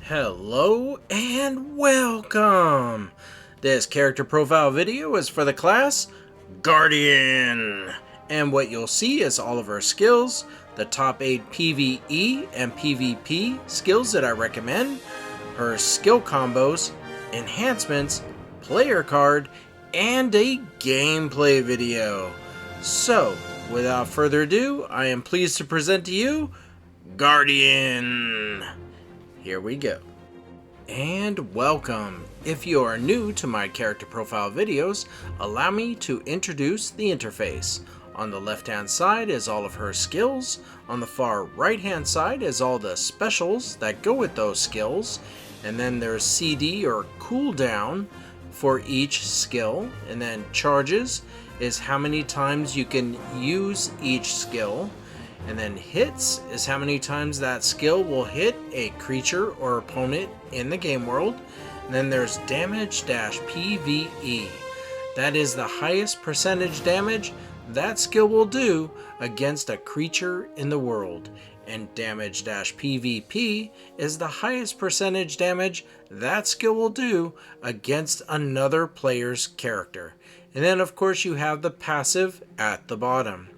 Hello and welcome! This character profile video is for the class Guardian. And what you'll see is all of her skills, the top 8 PVE and PVP skills that I recommend, her skill combos, enhancements, player card, and a gameplay video. So, without further ado, I am pleased to present to you Guardian. Here we go. And welcome! If you are new to my character profile videos, allow me to introduce the interface. On the left hand side is all of her skills, on the far right hand side is all the specials that go with those skills, and then there's CD or cooldown for each skill, and then charges is how many times you can use each skill. And then hits is how many times that skill will hit a creature or opponent in the game world. And then there's damage-PVE. That is the highest percentage damage that skill will do against a creature in the world. And damage-PVP is the highest percentage damage that skill will do against another player's character. And then of course you have the passive at the bottom.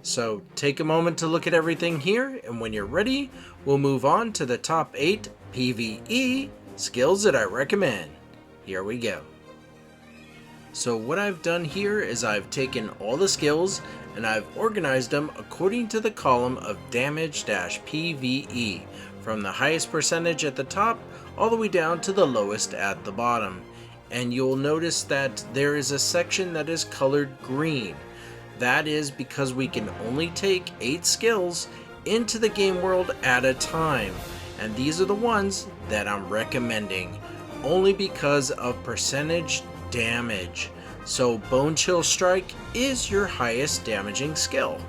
So take a moment to look at everything here, and when you're ready, we'll move on to the top 8 PvE skills that I recommend. Here we go. So what I've done here is I've taken all the skills and I've organized them according to the column of damage-PVE, from the highest percentage at the top all the way down to the lowest at the bottom. And you'll notice that there is a section that is colored green. That is because we can only take 8 skills into the game world at a time, and these are the ones that I'm recommending only because of percentage damage. So Bone Chill Strike is your highest damaging skill,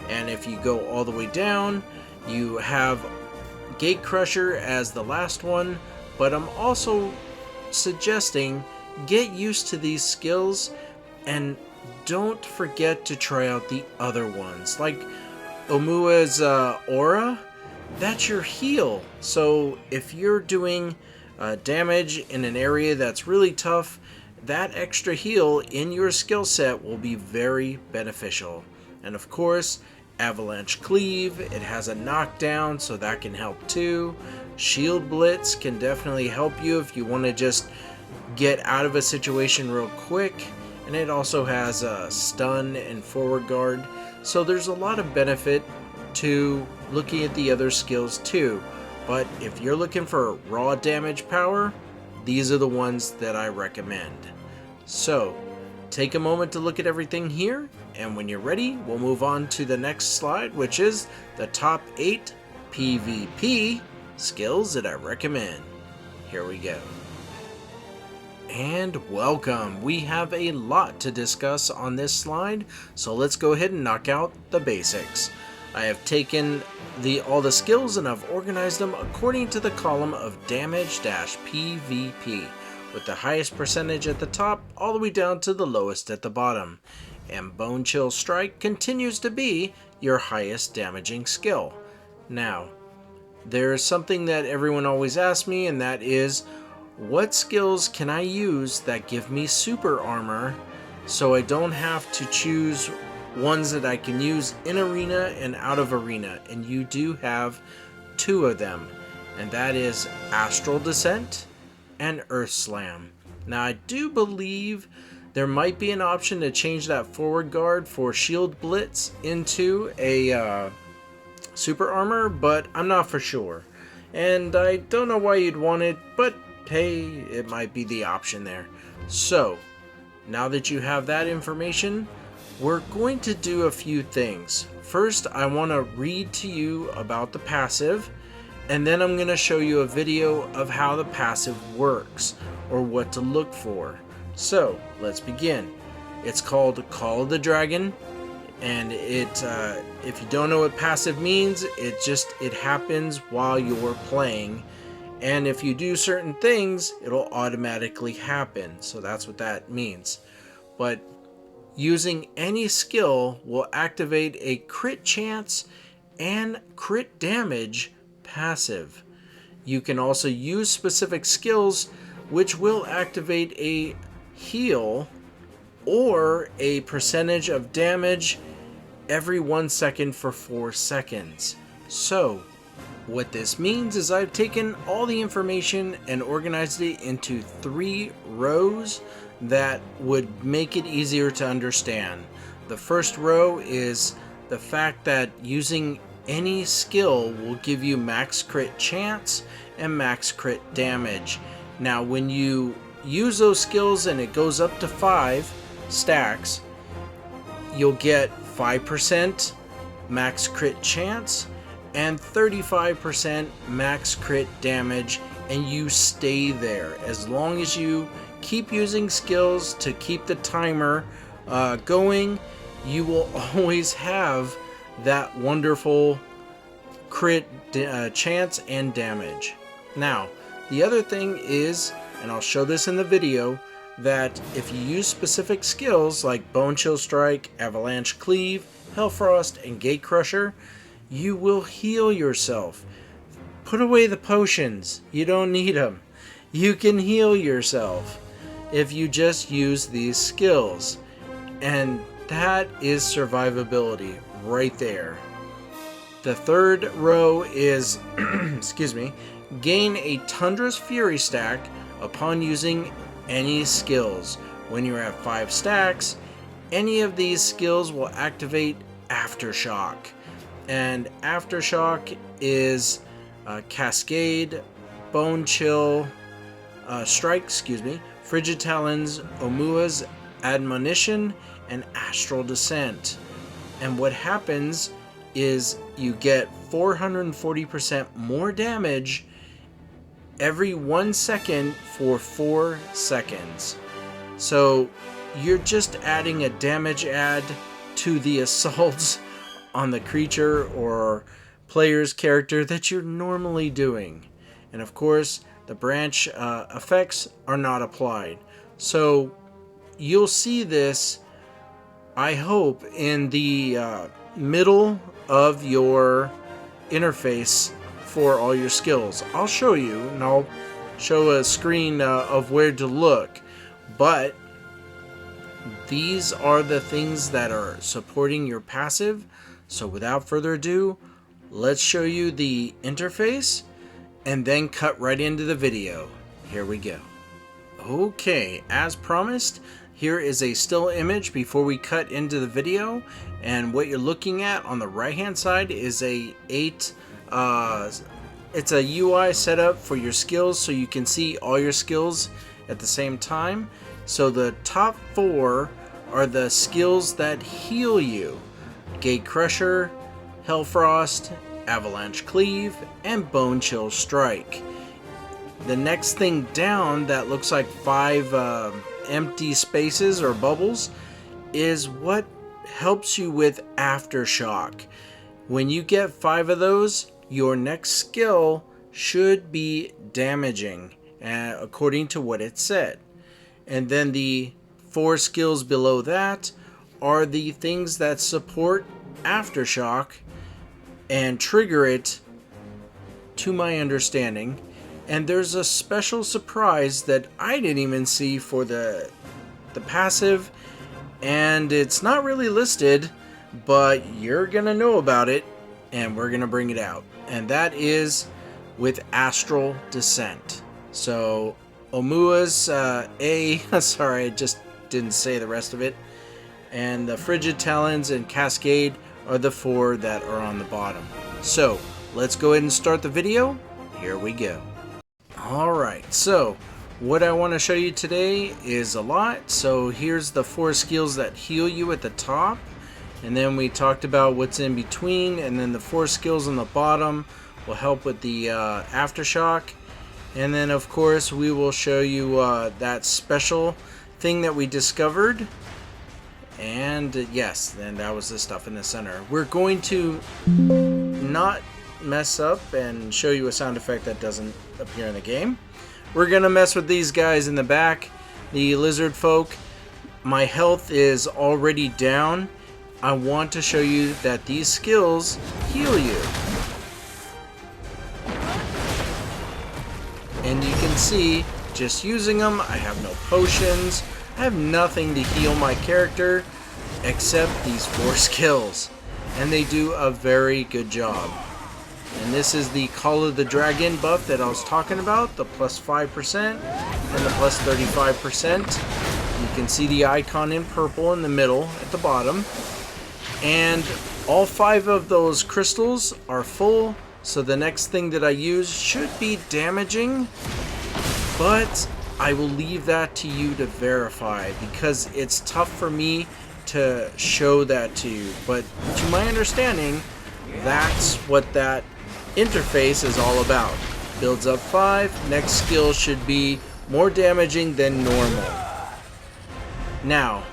and if you go all the way down you have Gate Crusher as the last one, but I'm also suggesting get used to these skills and don't forget to try out the other ones, like Oumua's Aura. That's your heal. So if you're doing damage in an area that's really tough, that extra heal in your skill set will be very beneficial. And of course, Avalanche Cleave, it has a knockdown, so that can help too. Shield Blitz can definitely help you if you want to just get out of a situation real quick. And it also has a stun and forward guard, so there's a lot of benefit to looking at the other skills too. But if you're looking for raw damage power, these are the ones that I recommend. So take a moment to look at everything here, and when you're ready we'll move on to the next slide, which is the top 8 PvP skills that I recommend. Here we go. And welcome! We have a lot to discuss on this slide, so let's go ahead and knock out the basics. I have taken all the skills and I've organized them according to the column of damage-PVP, with the highest percentage at the top all the way down to the lowest at the bottom. And Bone Chill Strike continues to be your highest damaging skill. Now, there's something that everyone always asks me, and that is, what skills can I use that give me super armor so I don't have to choose ones that I can use in arena and out of arena? And you do have 2 of them, and that is Astral Descent and Earth Slam. Now I do believe there might be an option to change that forward guard for Shield Blitz into a super armor, but I'm not for sure. And I don't know why you'd want it, but hey, it might be the option there. So now that you have that information, we're going to do a few things. First, I want to read to you about the passive, and then I'm going to show you a video of how the passive works, or what to look for. So let's begin. It's called Call of the Dragon, and if you don't know what passive means, it happens while you're playing. And if you do certain things, it'll automatically happen. So that's what that means. But using any skill will activate a crit chance and crit damage passive. You can also use specific skills which will activate a heal or a percentage of damage every 1 second for 4 seconds. So, what this means is I've taken all the information and organized it into 3 rows that would make it easier to understand. The first row is the fact that using any skill will give you max crit chance and max crit damage. Now, when you use those skills and it goes up to 5 stacks, you'll get 5% max crit chance and 35% max crit damage, and you stay there as long as you keep using skills to keep the timer going. You will always have that wonderful crit chance and damage. Now, the other thing is, and I'll show this in the video, that if you use specific skills like Bone Chill Strike, Avalanche Cleave, Hellfrost, and Gate Crusher, you will heal yourself. Put away the potions. You don't need them. You can heal yourself if you just use these skills. And that is survivability right there. The third row is, excuse me, gain a Tundra's Fury stack upon using any skills. When you're at 5 stacks, any of these skills will activate Aftershock. And Aftershock is Cascade, Bone Chill Strike, Frigid Talons, Oumua's Admonition, and Astral Descent. And what happens is you get 440% more damage every 1 second for 4 seconds. So you're just adding a damage add to the assaults on the creature or player's character that you're normally doing. And of course, the branch effects are not applied. So you'll see this, I hope, in the middle of your interface for all your skills. I'll show you, and I'll show a screen of where to look, but these are the things that are supporting your passive. So without further ado, let's show you the interface and then cut right into the video. Here we go. Okay, as promised, here is a still image before we cut into the video, and what you're looking at on the right hand side is it's a UI setup for your skills so you can see all your skills at the same time. So the top 4 are the skills that heal you: Gate Crusher, Hellfrost, Avalanche Cleave, and Bone Chill Strike. The next thing down that looks like 5 empty spaces or bubbles is what helps you with Aftershock. When you get 5 of those, your next skill should be damaging according to what it said. And then the 4 skills below that are the things that support Aftershock and trigger it, to my understanding. And there's a special surprise that I didn't even see for the passive, and it's not really listed, but you're gonna know about it and we're gonna bring it out, and that is with Astral Descent. So Oumua's sorry, I just didn't say the rest of it, and the Frigid Talons and Cascade are the 4 that are on the bottom. So let's go ahead and start the video. Here we go. Alright, so what I want to show you today is a lot. So here's the 4 skills that heal you at the top, and then we talked about what's in between, and then the 4 skills on the bottom will help with the Aftershock. And then of course we will show you that special thing that we discovered. And yes, then that was the stuff in the center. We're going to not mess up and show you a sound effect that doesn't appear in the game. We're gonna mess with these guys in the back, the lizard folk. My health is already down. I want to show you that these skills heal you. And you can see, just using them, I have no potions. I have nothing to heal my character except these 4 skills. And they do a very good job. And this is the Call of the Dragon buff that I was talking about, the plus 5% and the plus 35%. You can see the icon in purple in the middle at the bottom. And all 5 of those crystals are full, so the next thing that I use should be damaging, but I will leave that to you to verify because it's tough for me to show that to you. But to my understanding, that's what that interface is all about. Builds up 5, next skill should be more damaging than normal. Now,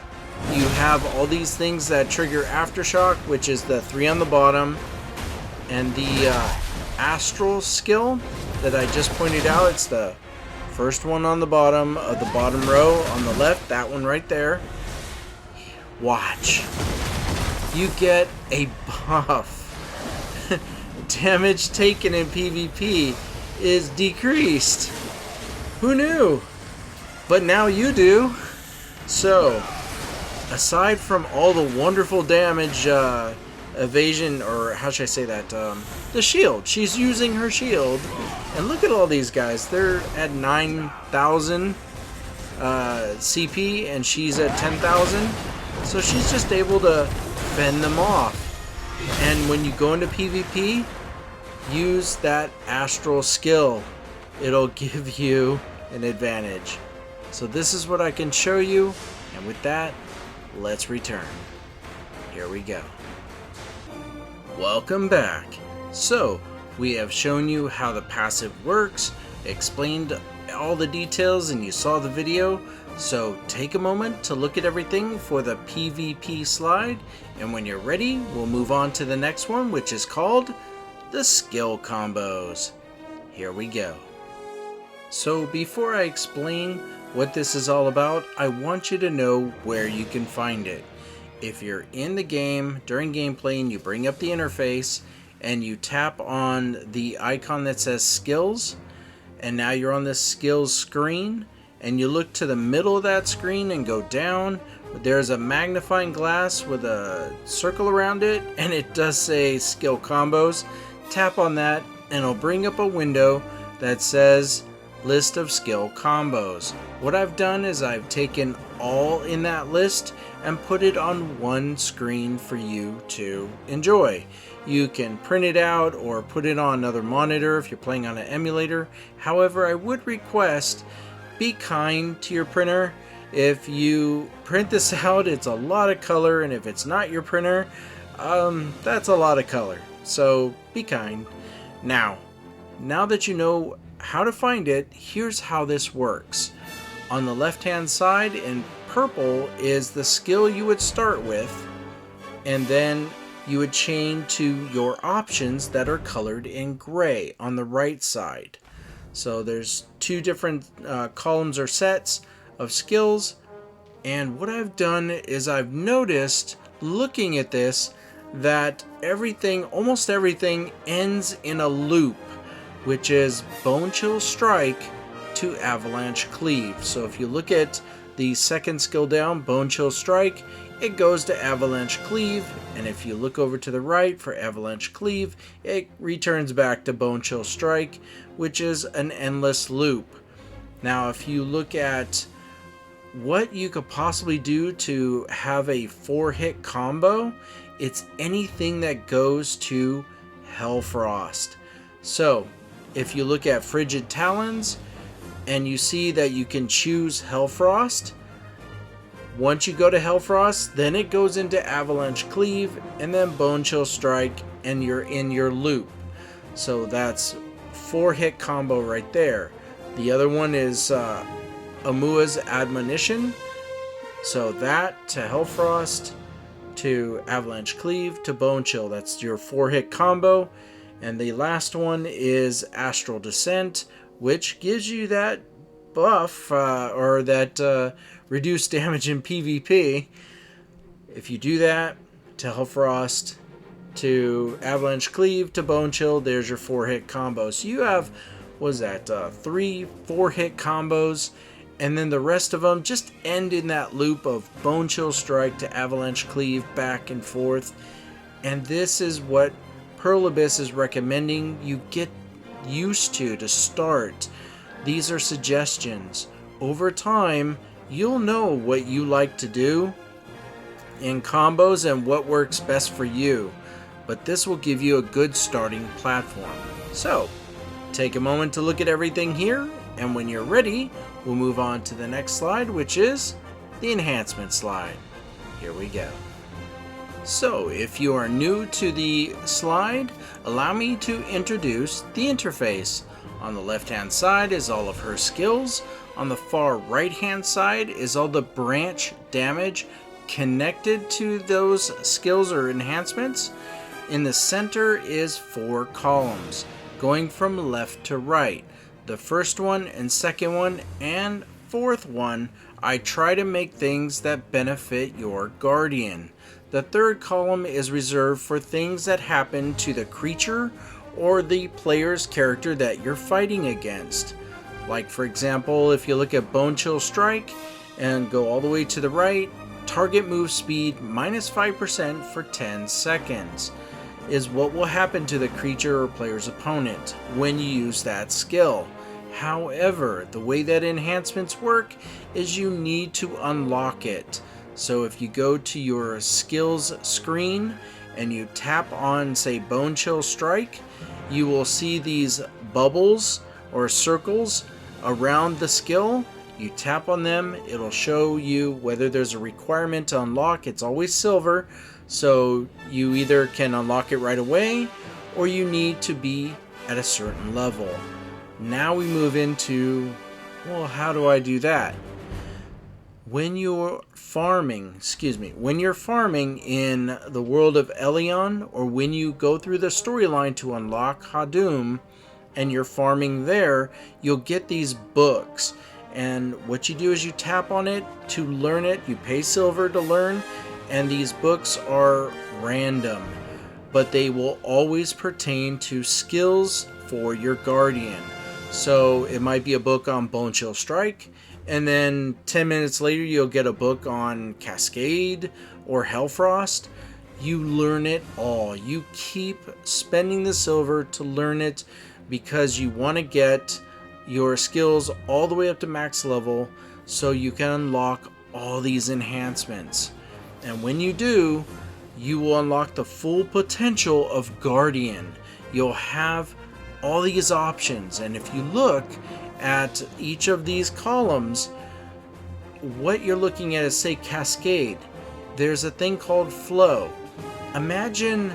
you have all these things that trigger Aftershock, which is the 3 on the bottom, and the Astral skill that I just pointed out. It's the first one on the bottom of the bottom row on the left, that one right there. Watch. You get a buff. Damage taken in PvP is decreased. Who knew? But now you do. So, aside from all the wonderful damage evasion, or how should I say that, the shield. She's using her shield, and look at all these guys. They're at 9,000 CP, and she's at 10,000. So she's just able to fend them off. And when you go into PvP, use that Astral skill. It'll give you an advantage. So this is what I can show you, and with that, let's return. Here we go. Welcome back. So, we have shown you how the passive works, explained all the details, and you saw the video. So take a moment to look at everything for the PvP slide, and when you're ready, we'll move on to the next one, which is called the skill combos. Here we go. So before I explain what this is all about, I want you to know where you can find it. If you're in the game during gameplay and you bring up the interface and you tap on the icon that says skills, and now you're on this skills screen, and you look to the middle of that screen and go down, there's a magnifying glass with a circle around it, and it does say skill combos. Tap on that and it'll bring up a window that says list of skill combos. What I've done is I've taken all in that list and put it on one screen for you to enjoy. You can print it out or put it on another monitor if you're playing on an emulator. However, I would request be kind to your printer. If you print this out, it's a lot of color, and if it's not your printer, that's a lot of color. So be kind. Now that you know how to find it, here's how this works. On the left hand side in purple is the skill you would start with, and then you would chain to your options that are colored in gray on the right side. So there's 2 different columns or sets of skills, and what I've done is I've noticed, looking at this, that almost everything ends in a loop, which is Bone Chill Strike to Avalanche Cleave. So if you look at the second skill down, Bone Chill Strike, it goes to Avalanche Cleave, and if you look over to the right for Avalanche Cleave, it returns back to Bone Chill Strike, which is an endless loop. Now if you look at what you could possibly do to have a 4-hit combo, it's anything that goes to Hellfrost. So if you look at Frigid Talons and you see that you can choose Hellfrost, once you go to Hellfrost, then it goes into Avalanche Cleave and then Bone Chill Strike, and you're in your loop. So that's 4-hit combo right there. The other one is Amua's Admonition. So that to Hellfrost, to Avalanche Cleave, to Bone Chill. That's your 4-hit combo. And the last one is Astral Descent, which gives you that buff, or that reduced damage in PvP. If you do that, to Hellfrost, to Avalanche Cleave, to Bone Chill, there's your 4-hit combo. So you have was that 3-4 hit combos, and then the rest of them just end in that loop of Bone Chill Strike to Avalanche Cleave back and forth. And this is what Pearl Abyss is recommending you get used to start. These are suggestions. Over time, you'll know what you like to do in combos and what works best for you, but this will give you a good starting platform. So, take a moment to look at everything here, and when you're ready, we'll move on to the next slide, which is the enhancement slide. Here we go. So, if you are new to the slide, allow me to introduce the interface. On the left-hand side is all of her skills. On the far right-hand side is all the branch damage connected to those skills or enhancements. In the center is 4 columns, going from left to right. The first one and second one and fourth one, I try to make things that benefit your guardian. The third column is reserved for things that happen to the creature or the player's character that you're fighting against. Like for example, if you look at Bone Chill Strike and go all the way to the right, target move speed minus 5% for 10 seconds is what will happen to the creature or player's opponent when you use that skill. However, the way that enhancements work is you need to unlock it. So if you go to your skills screen and you tap on, say, Bone Chill Strike, you will see these bubbles or circles around the skill. You tap on them, it'll show you whether there's a requirement to unlock. It's always silver, so you either can unlock it right away or you need to be at a certain level. Now we move into, well, how do I do that? When you're farming in the world of Elion, or when you go through the storyline to unlock Hadum and you're farming there, you'll get these books. And what you do is you tap on it to learn it. You pay silver to learn, and these books are random, but they will always pertain to skills for your guardian. So it might be a book on Bone Chill Strike, and then 10 minutes later you'll get a book on Cascade or Hellfrost. You learn it all. You keep spending the silver to learn it because you want to get your skills all the way up to max level so you can unlock all these enhancements. And when you do, you will unlock the full potential of Guardian. You'll have all these options, and if you look at each of these columns, what you're looking at is, say, Cascade. There's a thing called Flow. Imagine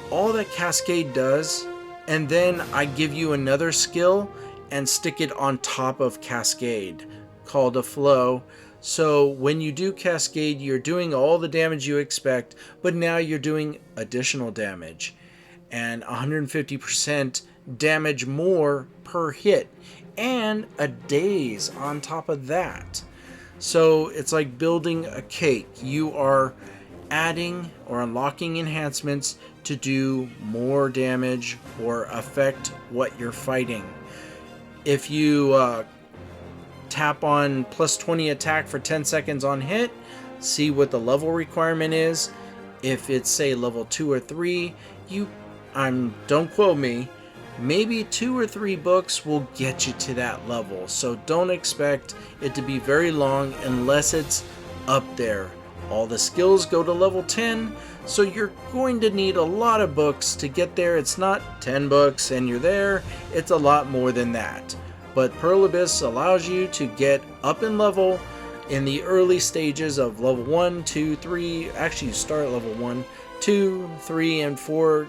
all that Cascade does, and then I give you another skill and stick it on top of Cascade called a Flow. So when you do Cascade, you're doing all the damage you expect, but now you're doing additional damage and 150% damage more per hit and a daze on top of that. So it's like building a cake. You are adding or unlocking enhancements to do more damage or affect what you're fighting. If you tap on plus 20 attack for 10 seconds on hit, see what the level requirement is. If it's, say, level 2 or 3, don't quote me, maybe 2 or 3 books will get you to that level. So don't expect it to be very long unless it's up there. All the skills go to level 10, so you're going to need a lot of books to get there. It's not 10 books and you're there, it's a lot more than that. But Pearl Abyss allows you to get up in level in the early stages of level 1, 2, 3. Actually, you start at level 1, 2, 3, and 4,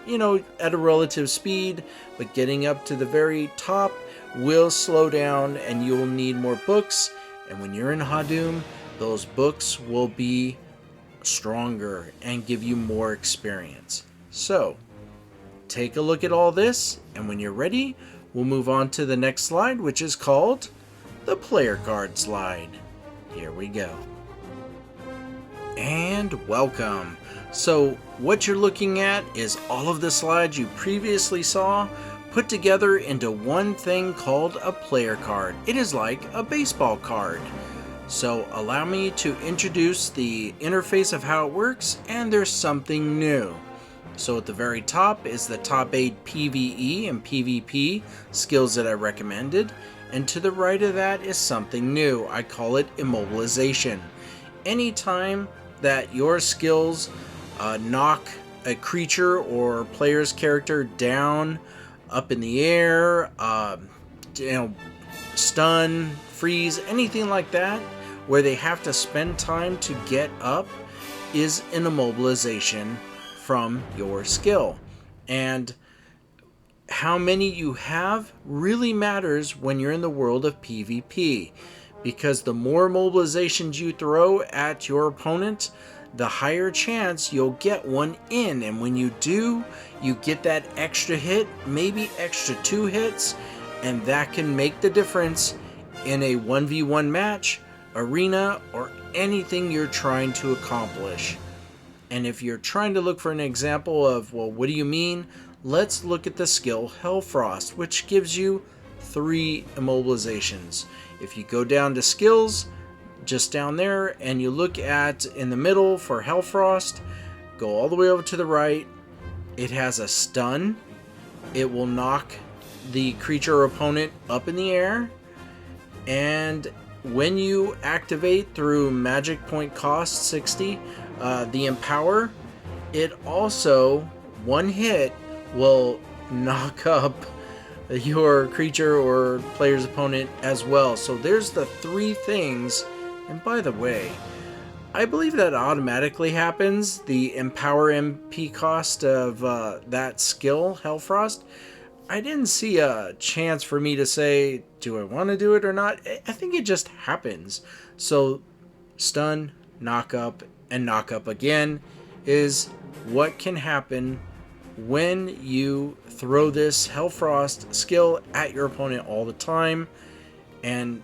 at a relative speed, but getting up to the very top will slow down and you'll need more books. And when you're in Hadum, those books will be stronger and give you more experience. So, take a look at all this, and when you're ready, we'll move on to the next slide, which is called the player card slide. Here we go. And welcome. So what you're looking at is all of the slides you previously saw, put together into one thing called a player card. It is like a baseball card. So allow me to introduce the interface of how it works, and there's something new. So at the very top is the top 8 PVE and PVP skills that I recommended, and to the right of that is something new. I call it immobilization. Anytime that your skills knock a creature or player's character down, up in the air, stun, freeze, anything like that, where they have to spend time to get up, is an immobilization from your skill. And how many you have really matters when you're in the world of PvP, because the more mobilizations you throw at your opponent, the higher chance you'll get one in. And when you do, you get that extra hit, maybe extra 2 hits, and that can make the difference in a 1v1 match, arena, or anything you're trying to accomplish. And if you're trying to look for an example of, well, what do you mean? Let's look at the skill Hellfrost, which gives you 3 immobilizations. If you go down to skills, just down there, and you look at in the middle for Hellfrost, go all the way over to the right, it has a stun. It will knock the creature or opponent up in the air, and when you activate through magic point cost 60, the Empower, it also, one hit, will knock up your creature or player's opponent as well. So there's the 3 things. And by the way, I believe that automatically happens. The Empower MP cost of that skill, Hellfrost, I didn't see a chance for me to say, do I want to do it or not? I think it just happens. So stun, knock up, and knock up again is what can happen when you throw this Hellfrost skill at your opponent all the time. And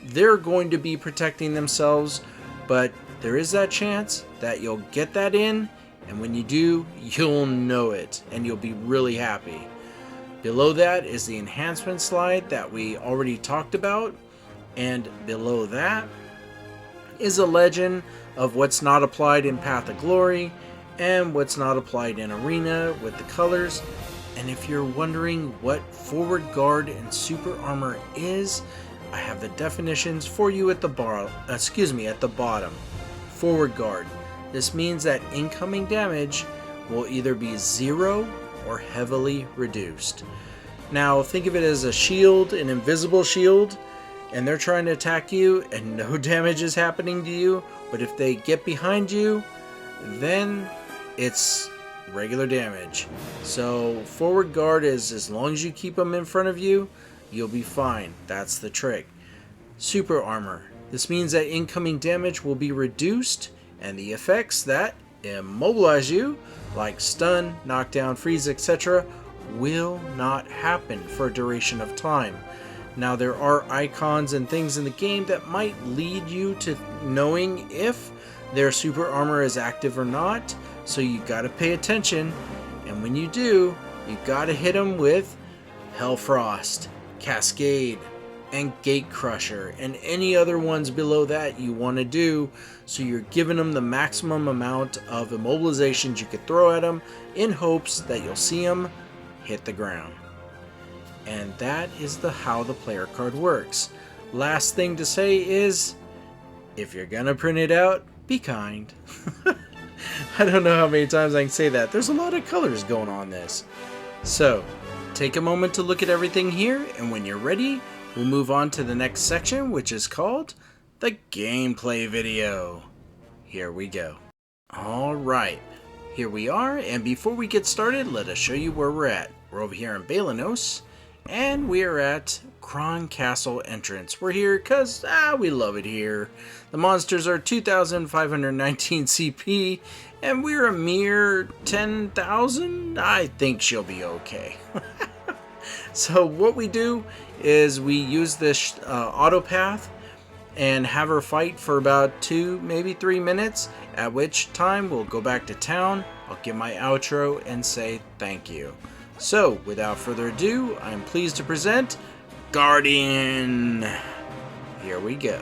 they're going to be protecting themselves, but there is that chance that you'll get that in, and when you do, you'll know it, and you'll be really happy. Below that is the enhancement slide that we already talked about, and below that is a legend of what's not applied in Path of Glory and what's not applied in Arena with the colors. And if you're wondering what forward guard and super armor is, I have the definitions for you at the bottom. Forward guard. This means that incoming damage will either be 0 or heavily reduced. Now think of it as a shield, an invisible shield, and they're trying to attack you and no damage is happening to you, but if they get behind you, then it's regular damage. So forward guard is, as long as you keep them in front of you, you'll be fine. That's the trick. Super armor. This means that incoming damage will be reduced, and the effects that immobilize you, like stun, knockdown, freeze, etc., will not happen for a duration of time. Now there are icons and things in the game that might lead you to knowing if their super armor is active or not, so you gotta pay attention, and when you do, you gotta hit them with Hellfrost, Cascade, and Gate Crusher, and any other ones below that you want to do, so you're giving them the maximum amount of immobilizations you could throw at them in hopes that you'll see them hit the ground. And that is how the player card works. Last thing to say is, if you're gonna print it out, be kind. I don't know how many times I can say that. There's a lot of colors going on this. So, take a moment to look at everything here, and when you're ready, we'll move on to the next section, which is called the gameplay video. Here we go. Alright, here we are, and before we get started, let us show you where we're at. We're over here in Balanos, and we are at Kron Castle entrance. We're here because, we love it here. The monsters are 2,519 CP, and we're a mere 10,000? I think she'll be okay. So what we do is we use this auto path and have her fight for about 2, maybe 3 minutes, at which time we'll go back to town, I'll give my outro and say thank you. So, without further ado, I'm pleased to present Guardian. Here we go.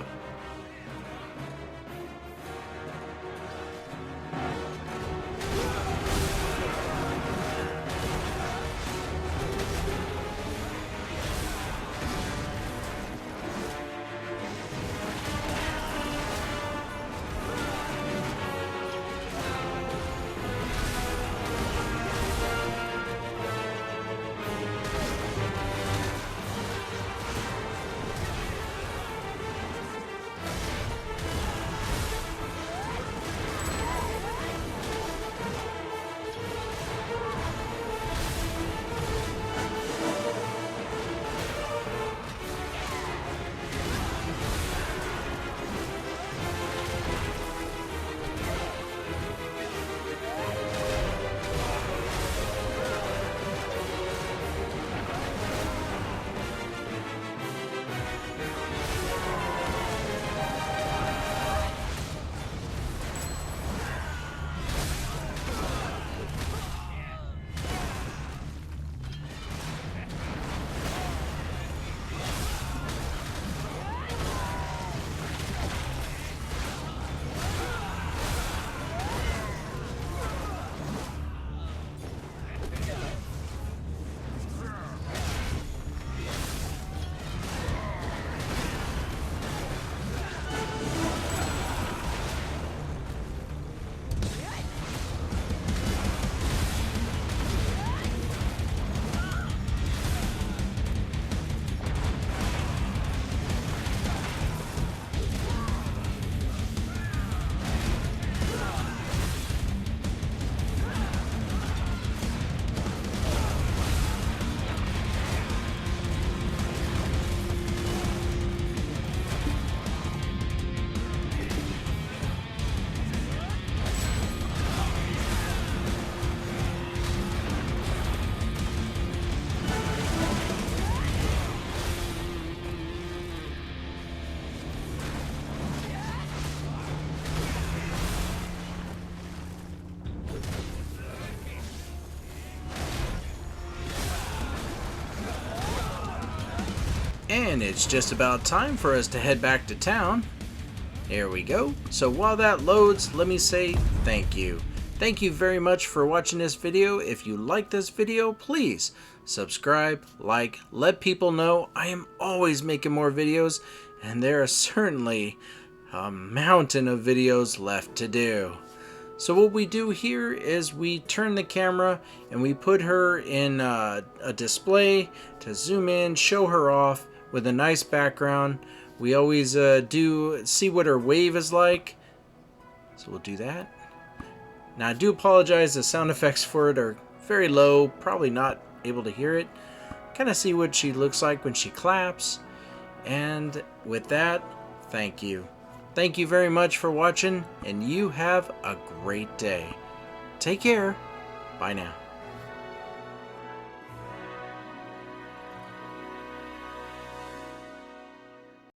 And it's just about time for us to head back to town. Here we go. So while that loads, let me say thank you. Thank you very much for watching this video. If you like this video, please subscribe, like, let people know. I am always making more videos, and there are certainly a mountain of videos left to do. So what we do here is we turn the camera and we put her in a display to zoom in, show her off with a nice background. We always do see what her wave is like. So we'll do that. Now I do apologize, the sound effects for it are very low, probably not able to hear it. Kind of see what she looks like when she claps. And with that, thank you. Thank you very much for watching, and you have a great day. Take care. Bye now.